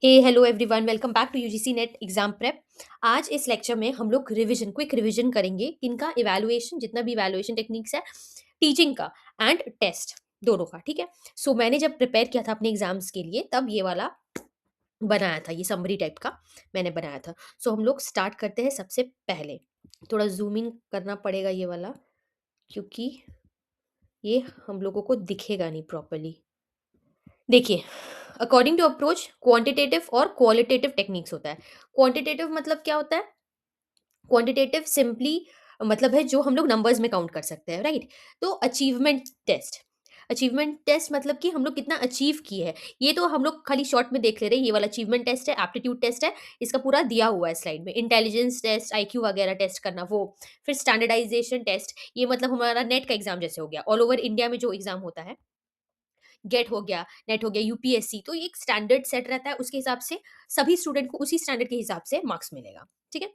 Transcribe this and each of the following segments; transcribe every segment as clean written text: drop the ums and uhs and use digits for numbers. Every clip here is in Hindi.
Hey hello everyone, welcome back to UGC NET exam prep. आज इस लेक्चर में हम लोग क्विक रिवीजन करेंगे इनका इवैल्यूएशन, जितना भी इवैल्यूएशन टेक्निक्स है, टीचिंग का एंड टेस्ट दोनों का। ठीक है। सो मैंने जब प्रिपेयर किया था अपने एग्जाम्स के लिए तब ये वाला बनाया था, ये समरी टाइप का मैंने बनाया था। सो हम लोग स्टार्ट करते हैं। सबसे पहले थोड़ा जूम इन करना पड़ेगा ये वाला, क्योंकि ये हम लोगों को दिखेगा नहीं प्रॉपरली। देखिए, अकॉर्डिंग टू अप्रोच क्वांटिटेटिव और क्वालिटेटिव टेक्निक्स होता है। क्वांटिटेटिव मतलब क्या होता है? क्वांटिटेटिव सिंपली मतलब है जो हम लोग नंबर्स में काउंट कर सकते हैं, राइट? तो अचीवमेंट टेस्ट मतलब कि हम लोग कितना अचीव किए हैं। ये तो हम लोग खाली शॉर्ट में देख ले रहे हैं। ये वाला अचीवमेंट टेस्ट है, एप्टीट्यूड टेस्ट है। इसका पूरा दिया हुआ है स्लाइड में। इंटेलिजेंस टेस्ट, आईक्यू वगैरह टेस्ट करना वो। फिर स्टैंडर्डाइजेशन टेस्ट, ये मतलब हमारा नेट का एग्जाम जैसे हो गया। ऑल ओवर इंडिया में जो एग्जाम होता है, गेट हो गया, नेट हो गया, यूपीएससी, तो ये एक स्टैंडर्ड सेट रहता है। उसके हिसाब से सभी स्टूडेंट को उसी स्टैंडर्ड के हिसाब से मार्क्स मिलेगा। ठीक है।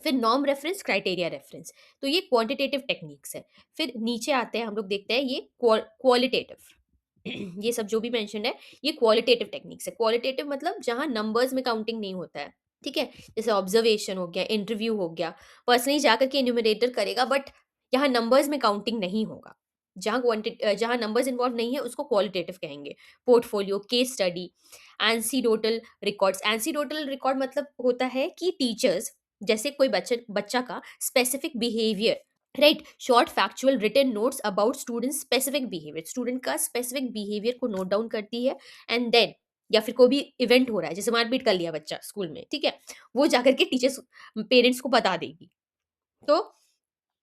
फिर नॉर्म रेफरेंस, क्राइटेरिया रेफरेंस, तो ये क्वांटिटेटिव टेक्निक्स है। फिर नीचे आते हैं, हम लोग देखते हैं ये क्वालिटेटिव। ये सब जो भी मेंशन है, ये क्वालिटेटिव टेक्निक्स है। क्वालिटेटिव मतलब जहां नंबर्स में काउंटिंग नहीं होता है। ठीक है। जैसे ऑब्जर्वेशन हो गया, इंटरव्यू हो गया, पर्सनली जाकर के इन्यूमरेटर करेगा, बट यहाँ नंबर्स में काउंटिंग नहीं होगा। जहाँ नंबर्स इन्वॉल्व नहीं है उसको क्वालिटेटिव कहेंगे। पोर्टफोलियो, केस स्टडी, एंसीडोटल रिकॉर्ड मतलब होता है कि टीचर्स, जैसे कोई बच्चा बच्चा का specific behaviour, right, short factual written notes about student specific behaviour, student का स्पेसिफिक बिहेवियर को नोट डाउन करती है। एंड देन, या फिर कोई भी इवेंट हो रहा है, जैसे मारपीट कर लिया बच्चा स्कूल में, ठीक है, वो जाकर के टीचर्स पेरेंट्स को बता देगी। तो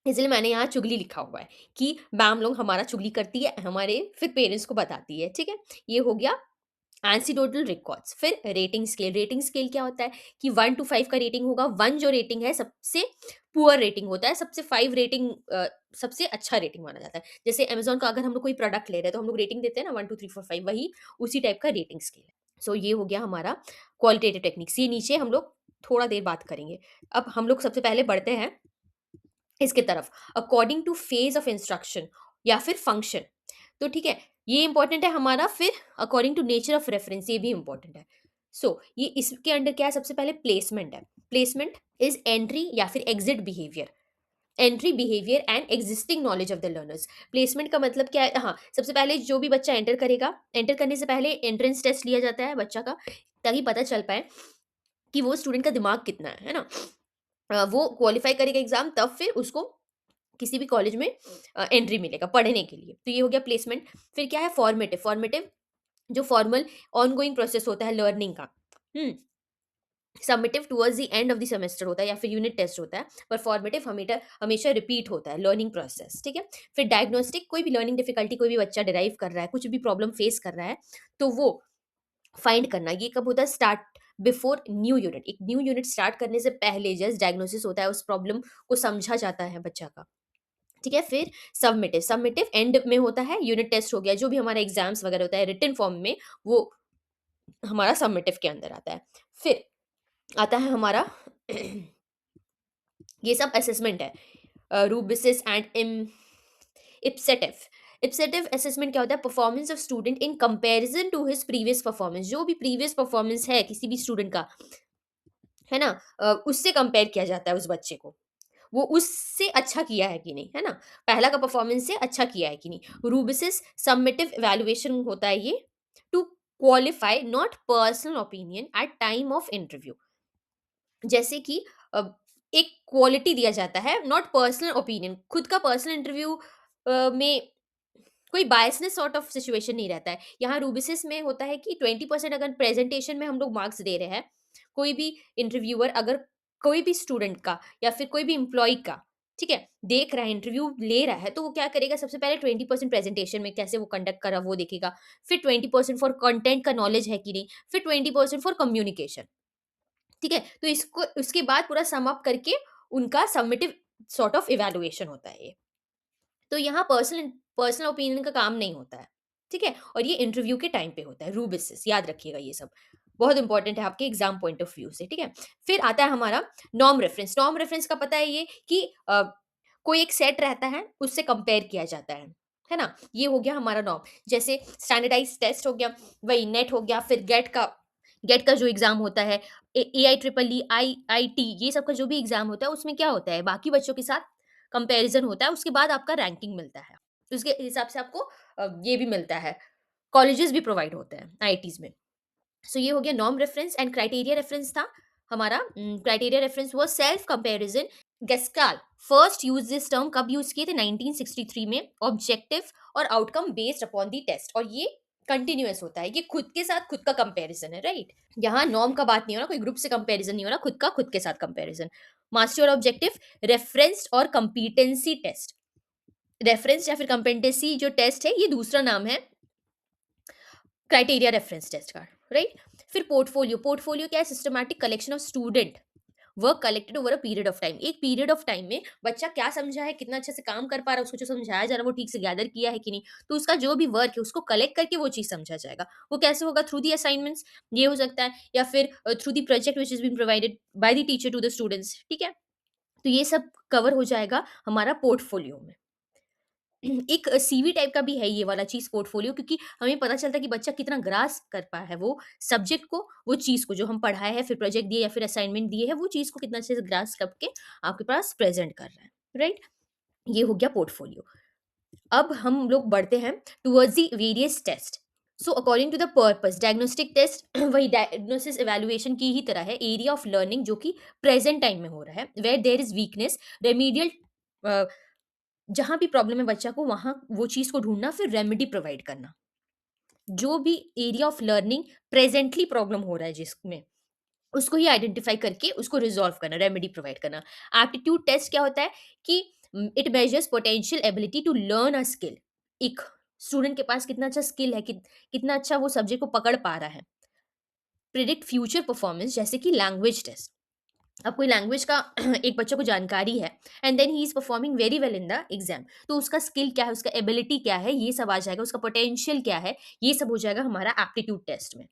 इसलिए मैंने यहाँ चुगली लिखा हुआ है कि मैम लोग हमारा चुगली करती है, हमारे फिर पेरेंट्स को बताती है। ठीक है। ये हो गया एंसीडोटल रिकॉर्ड्स। फिर रेटिंग स्केल क्या होता है कि 1 to 5 का रेटिंग होगा। 1 जो रेटिंग है सबसे पुअर रेटिंग होता है, सबसे 5 रेटिंग सबसे अच्छा रेटिंग माना जाता है। जैसे अमेज़न का अगर हम लोग कोई प्रोडक्ट ले रहे हैं तो हम लोग रेटिंग देते हैं ना, 1 2 3 4 5, वही उसी टाइप का रेटिंग स्केल है। सो ये हो गया हमारा क्वालिटेटिव टेक्निक्स। ये नीचे हम लोग थोड़ा देर बात करेंगे। अब हम लोग सबसे पहले बढ़ते हैं इसके तरफ, according two phase of instruction या फिर फंक्शन। तो ठीक है, ये इंपॉर्टेंट है हमारा। फिर according to nature of reference, ये भी इंपॉर्टेंट है। सो ये इसके अंडर क्या है? सबसे पहले प्लेसमेंट है। प्लेसमेंट इज एंट्री या फिर exit behaviour. Entry behaviour and existing knowledge of the learners. Placement का मतलब क्या है? हाँ, सबसे पहले जो भी बच्चा एंटर करेगा, एंटर करने से पहले एंट्रेंस टेस्ट लिया जाता है बच्चा का, ताकि पता चल पाए कि वो स्टूडेंट का दिमाग कितना है ना। वो क्वालिफाई करेगा एग्जाम, तब फिर उसको किसी भी कॉलेज में एंट्री मिलेगा पढ़ने के लिए। तो ये हो गया प्लेसमेंट। फिर क्या है? फॉर्मेटिव। फॉर्मेटिव जो फॉर्मल ऑनगोइंग प्रोसेस होता है लर्निंग का। Submissive towards the end of the semester होता है या फिर यूनिट टेस्ट होता है। पर फॉर्मेटिव हमेशा हमेशा रिपीट होता है लर्निंग प्रोसेस। ठीक है। फिर डायग्नोस्टिक, कोई भी लर्निंग डिफिकल्टी कोई भी बच्चा डिराइव कर रहा है, कुछ भी प्रॉब्लम फेस कर रहा है, तो वो फाइंड करना। ये कब होता है? Start before new unit. एक न्यू यूनिट स्टार्ट करने से पहले जस्ट डायग्नोसिस होता है, उस प्रॉब्लम को समझा जाता है बच्चा का। ठीक है। फिर सबमिटिव। सबमिटिव एंड में होता है, यूनिट टेस्ट हो गया, जो भी हमारा एग्जाम्स वगैरह होता है रिटन फॉर्म में, वो हमारा सबमिटिव के अंदर आता है। फिर आता है हमारा ये सब असेसमेंट है, रूबिसिस एंड इप्सेटिव। इप्सेटिव असेसमेंट क्या होता है? Performance of student in comparison to his previous performance. जो भी प्रीवियस परफॉर्मेंस है किसी भी स्टूडेंट का, है ना, उससे कंपेयर किया जाता है उस बच्चे को, वो उससे अच्छा किया है कि नहीं, है ना, पहला का परफॉर्मेंस से अच्छा किया है कि नहीं। रूबिसिस सबमिटिव इवैल्यूएशन होता है ये, to qualify not personal opinion at time of interview. जैसे कि अ, एक क्वालिटी दिया जाता है, नॉट पर्सनल ओपिनियन। खुद का पर्सनल इंटरव्यू में कोई बायसनेस सॉर्ट ऑफ सिचुएशन नहीं रहता है। यहाँ रूबिसिस में होता है कि 20% अगर प्रेजेंटेशन में हम लोग मार्क्स दे रहे हैं, कोई भी इंटरव्यूअर अगर कोई भी स्टूडेंट का या फिर कोई भी एम्प्लॉय का, ठीक है, देख रहा है, इंटरव्यू ले रहा है, तो वो क्या करेगा? सबसे पहले 20% प्रेजेंटेशन में कैसे वो कंडक्ट कर रहा है वो देखेगा। फिर 20% फॉर कंटेंट का नॉलेज है कि नहीं। फिर 20% फॉर कम्युनिकेशन। ठीक है। तो इसको उसके बाद पूरा सम अप करके उनका सबमिटिव सॉर्ट ऑफ इवैल्यूएशन होता है ये। तो यहाँ पर्सनल पर्सनल ओपिनियन का काम नहीं होता है। ठीक है। और ये इंटरव्यू के टाइम पे होता है। रूबिसिस याद रखिएगा, ये सब बहुत इंपॉर्टेंट है आपके एग्जाम पॉइंट ऑफ व्यू से। ठीक है। फिर आता है हमारा नॉर्म रेफरेंस। नॉर्म रेफरेंस का पता है ये कि कोई एक सेट रहता है, उससे कंपेयर किया जाता है ना। ये हो गया हमारा नॉर्म। जैसे स्टैंडर्डाइज टेस्ट हो गया, वही नेट हो गया, फिर गेट का गेट का जो एग्ज़ाम होता है, एआईट्रिपल ई, आईआईटी, ये सब का जो भी एग्ज़ाम होता है, उसमें क्या होता है, बाकी बच्चों के साथ कंपैरिज़न होता है, उसके बाद आपका रैंकिंग मिलता है। तो उसके हिसाब से आपको ये भी मिलता है, कॉलेजेस भी प्रोवाइड होते हैं आईआईटीज़ में। सो ये हो गया norm reference and criteria reference था हमारा। Criteria reference was self comparison. Glaser first use this term कब यूज किए थे? 1963 में। ऑब्जेक्टिव और outcome based upon the test, और ये कंटिन्यूअस होता है, ये खुद के साथ खुद का कंपैरिजन है, राइट? यहाँ नॉर्म का बात नहीं हो रहा, कोई ग्रुप से कंपैरिजन नहीं हो रहा, खुद का खुद के साथ कंपैरिजन। मास्टर और ऑब्जेक्टिव, रेफरेंस और कंपीटेंसी टेस्ट। रेफरेंस या फिर कंपेटेंसी जो टेस्ट है, ये दूसरा नाम है क्राइटेरिया रेफरेंस टेस्ट का, राइट? फिर पोर्टफोलियो। पोर्टफोलियो क्या है? Systematic collection of student work collected over a period of time. एक पीरियड ऑफ टाइम में बच्चा क्या समझा है, कितना अच्छे से काम कर पा रहा है, उसको जो समझाया जा रहा है वो ठीक से गैदर किया है कि नहीं, तो उसका जो भी वर्क है उसको कलेक्ट करके वो चीज़ समझा जाएगा। वो कैसे होगा? थ्रू दी असाइनमेंट्स, ये हो सकता है, या फिर through the project which is been provided by the teacher to the students, ठीक है? तो ये सब कवर हो जाएगा हमारा पोर्टफोलियो में। एक सीवी टाइप का भी है ये वाला चीज़ पोर्टफोलियो, क्योंकि हमें पता चलता है कि बच्चा कितना ग्रास्प कर पाया है वो सब्जेक्ट को, वो चीज़ को जो हम पढ़ाए हैं, फिर प्रोजेक्ट दिए या फिर असाइनमेंट दिए हैं, वो चीज़ को कितना अच्छे से ग्रास्प करके आपके पास प्रेज़ेंट कर रहा है, राइट? ये हो गया पोर्टफोलियो। अब हम लोग बढ़ते हैं towards the various test. So according to the purpose, diagnostic test वही डायग्नोसिस इवैल्यूएशन की ही तरह है, एरिया ऑफ लर्निंग जो कि प्रेज़ेंट टाइम में हो रहा है, where there is weakness, remedial a जहाँ भी प्रॉब्लम है बच्चा को, वहाँ वो चीज़ को ढूँढना, फिर रेमेडी प्रोवाइड करना। जो भी area of learning presently problem हो रहा है जिसमें, उसको ही आइडेंटिफ़ाई करके उसको रिज़ॉल्व करना, रेमेडी प्रोवाइड करना। एप्टीट्यूड टेस्ट क्या होता है कि it measures potential ability to learn a skill. एक स्टूडेंट के पास कितना अच्छा स्किल है, कितना अच्छा वो सब्जेक्ट को पकड़ पा रहा है। प्रिडिक्ट फ्यूचर परफॉर्मेंस, जैसे कि लैंग्वेज टेस्ट। अब कोई लैंग्वेज का एक बच्चे को जानकारी है and then he is performing very well in the exam, तो उसका स्किल क्या है, उसका एबिलिटी क्या है, ये सब आ जाएगा, उसका पोटेंशियल क्या है, ये सब हो जाएगा हमारा एप्टीट्यूड टेस्ट में,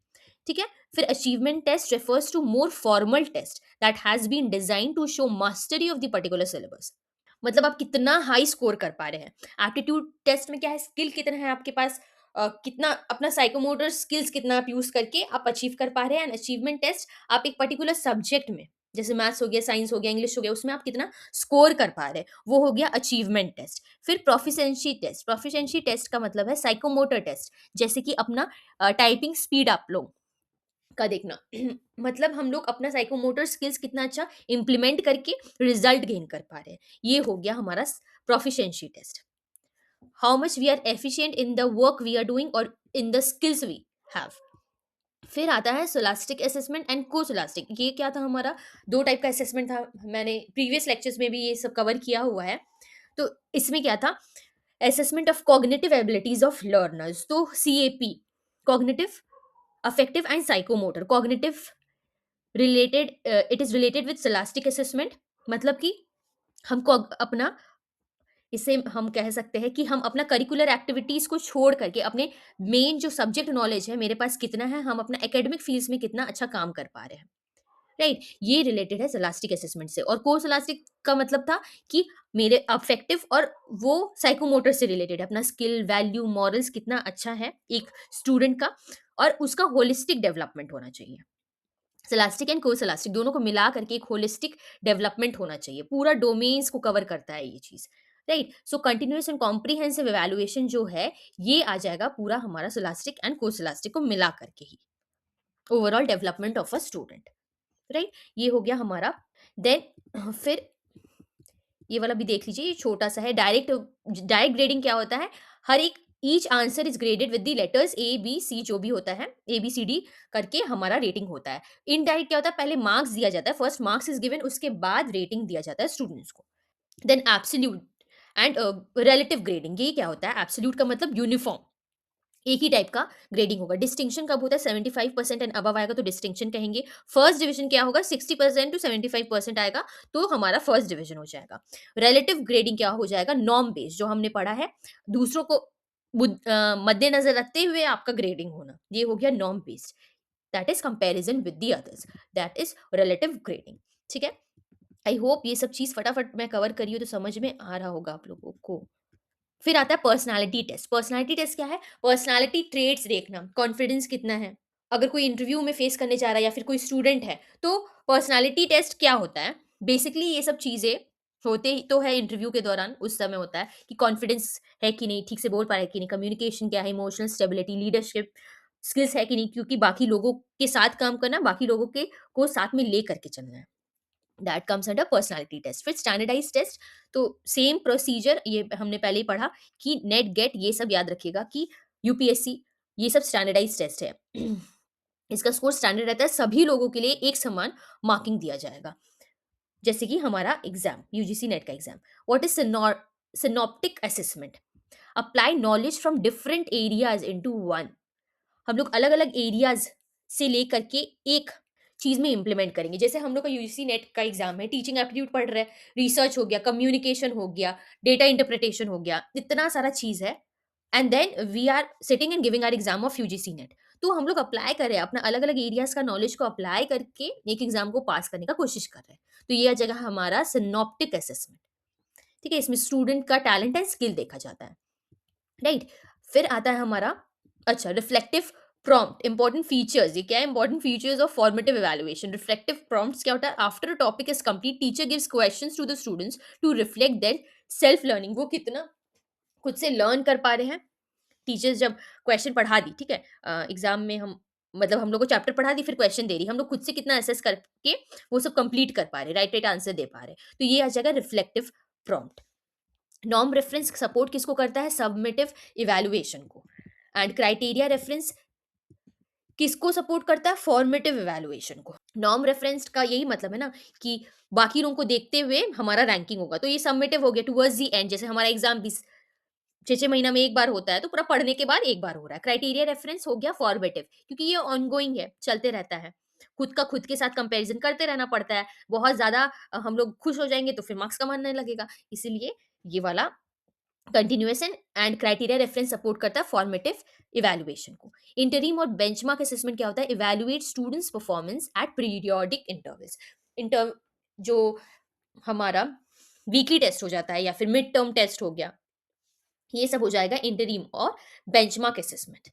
ठीक है? फिर achievement test refers to more formal test that has been design to show mastery of the particular syllabus. मतलब आप कितना हाई स्कोर कर पा रहे हैं। एप्टीट्यूड टेस्ट में क्या है, स्किल कितना है आपके पास, कितना अपना साइकोमोटर स्किल्स कितना आप यूज करके आप अचीव कर पा रहे हैं। एंड अचीवमेंट टेस्ट आप एक पर्टिकुलर सब्जेक्ट में, जैसे मैथ्स हो गया, साइंस हो गया, इंग्लिश हो गया, उसमें आप कितना स्कोर कर पा रहे हैं, वो हो गया अचीवमेंट टेस्ट। फिर प्रोफिशिएंसी टेस्ट। प्रोफिशिएंसी टेस्ट का मतलब है साइकोमोटर टेस्ट, जैसे कि अपना टाइपिंग स्पीड आप लोग का देखना। मतलब हम लोग अपना साइकोमोटर स्किल्स कितना अच्छा इम्प्लीमेंट करके रिजल्ट गेन कर पा रहे हैं, ये हो गया हमारा proficiency test. How much we are efficient in the work we are doing और in the skills we have. फिर आता है सोलास्टिक असेसमेंट एंड कोसोलास्टिक। ये क्या था हमारा? दो टाइप का असेसमेंट था, मैंने प्रीवियस लेक्चर्स में भी ये सब कवर किया हुआ है। तो इसमें क्या था? Assessment of cognitive abilities of learners, तो CAP, cognitive, affective and psychomotor. Cognitive related, it is related with scholastic assessment, मतलब कि हमको अपना, इसे हम कह सकते हैं कि हम अपना करिकुलर एक्टिविटीज़ को छोड़ करके अपने मेन जो सब्जेक्ट नॉलेज है मेरे पास कितना है, हम अपना एकेडमिक फील्ड्स में कितना अच्छा काम कर पा रहे हैं, राइट? ये रिलेटेड है स्कॉलास्टिक असेसमेंट से। और कोर स्कॉलास्टिक का मतलब था कि मेरे अफेक्टिव और वो साइकोमोटर से रिलेटेड है, अपना स्किल, वैल्यू, मॉरल्स कितना अच्छा है एक स्टूडेंट का, और उसका होलिस्टिक डेवलपमेंट होना चाहिए। स्कॉलास्टिक एंड कोर स्कॉलास्टिक दोनों को मिला करके एक होलिस्टिक डेवलपमेंट होना चाहिए, पूरा डोमेन्स को कवर करता है ये चीज़, right? So continuous and comprehensive evaluation जो है, ये आ जाएगा पूरा हमारा स्कॉलास्टिक एंड कोर स्कॉलास्टिक को मिला करके ही, overall development of a student, right? ये हो गया हमारा। देन फिर ये वाला भी देख लीजिए, ये छोटा-सा है। डायरेक्ट ग्रेडिंग क्या होता है? हर एक each answer is graded with the letters A, B, C जो भी होता है, ए, बी, सी, डी करके हमारा रेटिंग होता है। इनडायरेक्ट क्या होता है? पहले मार्क्स दिया जाता है, फर्स्ट मार्क्स इज़ गिवन, उसके बाद रेटिंग दिया जाता है स्टूडेंट्स को। Then absolute and relative grading, ये क्या होता है? एब्सोल्यूट का मतलब यूनिफ़ॉर्म, एक ही टाइप का ग्रेडिंग होगा। डिस्टिंक्शन कब होता है? 75% एंड अबव आएगा तो डिस्टिंक्शन कहेंगे। फर्स्ट डिवीजन क्या होगा? 60% टू 75% आएगा तो हमारा फर्स्ट डिवीजन हो जाएगा। रिलेटिव ग्रेडिंग क्या हो जाएगा? नॉर्म बेस्ड, जो हमने पढ़ा है, दूसरों को मद्देनजर रखते हुए आपका ग्रेडिंग होना, ये हो गया norm based. That is comparison with the others, that is relative grading, ठीक है? आई होप ये सब चीज फटाफट मैं कवर करी हूँ तो समझ में आ रहा होगा आप लोगों को। फिर आता है पर्सनैलिटी टेस्ट। पर्सनैलिटी टेस्ट क्या है? पर्सनैलिटी ट्रेट्स देखना, कॉन्फिडेंस कितना है, अगर कोई इंटरव्यू में फेस करने जा रहा है या फिर कोई स्टूडेंट है, तो पर्सनैलिटी टेस्ट क्या होता है? बेसिकली ये सब चीज़ें होते ही तो है इंटरव्यू के दौरान, उस समय होता है कि कॉन्फिडेंस है कि नहीं, ठीक से बोल पा रहा है कि नहीं, कम्युनिकेशन क्या है, इमोशनल स्टेबिलिटी, लीडरशिप स्किल्स है कि नहीं, क्योंकि बाकी लोगों के साथ काम करना, बाकी लोगों के को साथ में लेकर के चलना है। That comes under personality test. फिर स्टैंडर्डाइज्ड टेस्ट, तो सेम प्रोसीजर, ये हमने पहले ही पढ़ा कि नेट, गेट, ये सब याद रखिएगा कि यूपीएससी, ये सब स्टैंडर्डाइज्ड टेस्ट है। इसका स्कोर स्टैंडर्ड रहता है, सभी लोगों के लिए एक समान मार्किंग दिया जाएगा। जैसे कि हमारा एग्जाम, यूजीसी नेट का exam. What is synoptic assessment? Apply knowledge from different areas into one. हम लोग अलग-अलग एरियाज़ से लेकर के एक चीज़ में इम्प्लीमेंट करेंगे। जैसे हम लोग का यूजीसी नेट का एग्ज़ाम है, टीचिंग एप्टीट्यूड पढ़ रहे हैं, रिसर्च हो गया, कम्युनिकेशन हो गया, डेटा इंटरप्रिटेशन हो गया, इतना सारा चीज़ है। And then we are sitting and giving our exam of UGC NET. तो हम लोग अप्लाई कर रहे हैं, अपना अलग-अलग एरियाज़ का नॉलेज को अप्लाई करके एक एग्ज़ाम को पास करने का कोशिश कर रहे हैं। तो ये आ जाएगा हमारा सिनॉप्टिक असेसमेंट, ठीक है? इसमें स्टूडेंट का टैलेंट एंड स्किल देखा जाता है। राइट। फिर आता है हमारा, अच्छा, रिफ्लेक्टिव प्रॉम्प्ट। इंपॉर्टेंट फीचर्स, ये क्या है? Important features of formative evaluation. Reflective prompts क्या होता है? After a topic is complete, teacher gives questions to the students to reflect their self learning. वो कितना खुद से लर्न कर पा रहे हैं। टीचर्स जब क्वेश्चन पढ़ा दी, ठीक है, एग्जाम में हम, मतलब हम लोग को चैप्टर पढ़ा दी, फिर क्वेश्चन दे रही, हम लोग खुद से कितना असेस करके वो सब कंप्लीट कर पा रहे, राइट राइट आंसर दे पा रहे। तो ये आ जाएगा reflective prompt. Norm reference support किसको करता है? सबमिटिव इवैल्यूएशन को। एंड क्राइटेरिया रेफरेंस किसको सपोर्ट करता है? फॉर्मेटिव इवैल्यूएशन को। नॉर्म रेफरेंस का यही मतलब है ना कि बाकी लोगों को देखते हुए हमारा रैंकिंग होगा, तो ये सबमिटिव हो गया टुवर्ड्स द एंड। जैसे हमारा एग्जाम 6-6 महीना में एक बार होता है, तो पूरा पढ़ने के बाद एक बार हो रहा है। क्राइटेरिया रेफरेंस हो गया फॉर्मेटिव, क्योंकि ये ऑनगोइंग है, चलते रहता है। खुद का खुद के साथ कंपैरिजन करते रहना पड़ता है। बहुत ज़्यादा हम लोग खुश हो जाएँगे तो फिर मार्क्स कम आने लगेगा। इसीलिए ये वाला continuous and criteria reference support करता है फॉर्मेटिव इवैल्यूएशन को। इंटरिम और बेंचमार्क असेसमेंट क्या होता है? Evaluate students performance at periodic intervals. Inter जो हमारा वीकली टेस्ट हो जाता है या फिर मिड टर्म टेस्ट हो गया, ये सब हो जाएगा इंटरिम और benchmark assessment.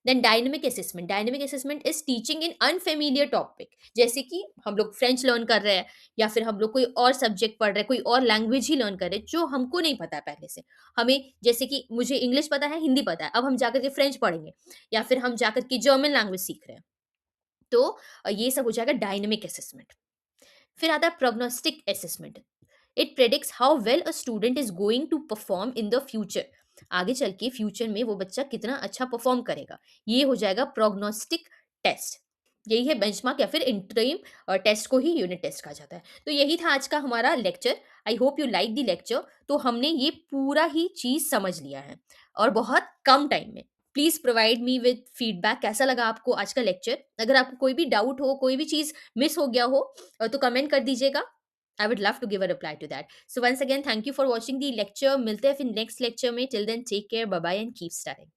Then dynamic assessment. Dynamic assessment is teaching in unfamiliar topic. जैसे कि हम लोग फ्रेंच लर्न कर रहे हैं या फिर हम लोग कोई और सब्जेक्ट पढ़ रहे हैं, कोई और लैंग्वेज ही लर्न कर रहे हैं जो हमको नहीं पता है पहले से। हमें, जैसे कि मुझे इंग्लिश पता है, हिंदी पता है, अब हम जाकर के फ्रेंच पढ़ेंगे या फिर हम जाकर के जर्मन लैंग्वेज सीख रहे हैं। तो ये सब हो जाएगा डायनेमिक असेसमेंट। फिर आता है prognostic assessment. It predicts how well a student is going to perform in the future. आगे चल के फ्यूचर में वो बच्चा कितना अच्छा परफॉर्म करेगा, ये हो जाएगा प्रोग्नोस्टिक टेस्ट। यही है बेंचमार्क या फिर इंटरिम टेस्ट को ही यूनिट टेस्ट कहा जाता है। तो यही था आज का हमारा lecture. I hope you like the lecture. तो हमने ये पूरा ही चीज समझ लिया है और बहुत कम टाइम में। Please provide me with feedback, कैसा लगा आपको आज का लेक्चर? अगर आपको कोई भी डाउट हो, कोई भी चीज मिस हो गया हो, तो कमेंट कर दीजिएगा। I would love to give a reply to that. So once again, thank you for watching the lecture. मिलते हैं फिर नेक्स्ट लेक्चर में. Till then, take care, bye bye and keep studying.